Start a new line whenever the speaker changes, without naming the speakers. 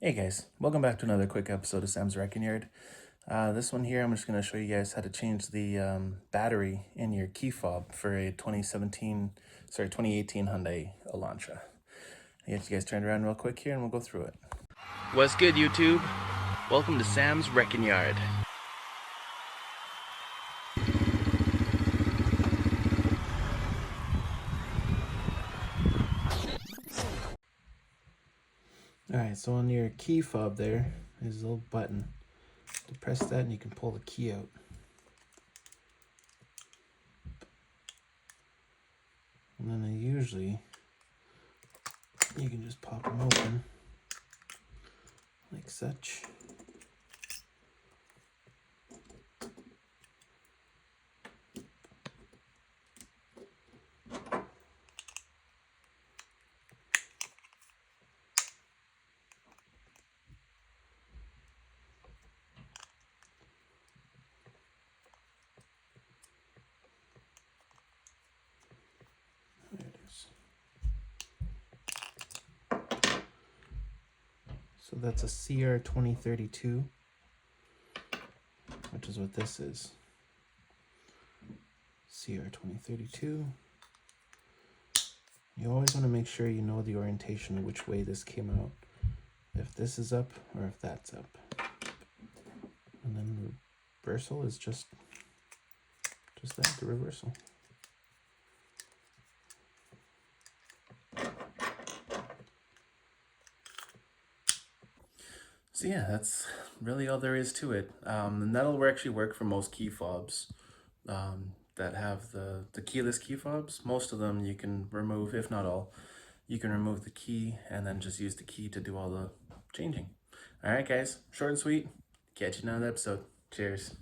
Hey guys, welcome back to another quick episode of Sam's Wrecking Yard. This one here, I'm just going to show you guys how to change the battery in your key fob for a 2018 Hyundai Elantra. I'll get you guys turned around real quick here and we'll go through it. What's good, YouTube? Welcome to Sam's Wrecking Yard. Alright, so on your key fob there is a little button. You press that and you can pull the key out. And then usually you can just pop them open like such. There it is. So that's a CR 2032, which is what this is. CR 2032. You always want to make sure you know the orientation of which way this came out. If this is up or if that's up. And then the reversal is just that, the reversal. So yeah, that's really all there is to it. And that'll actually work for most key fobs that have the keyless key fobs. Most of them you can remove, if not all. You can remove the key and then just use the key to do all the changing. All right, guys, short and sweet. Catch you in another episode. Cheers.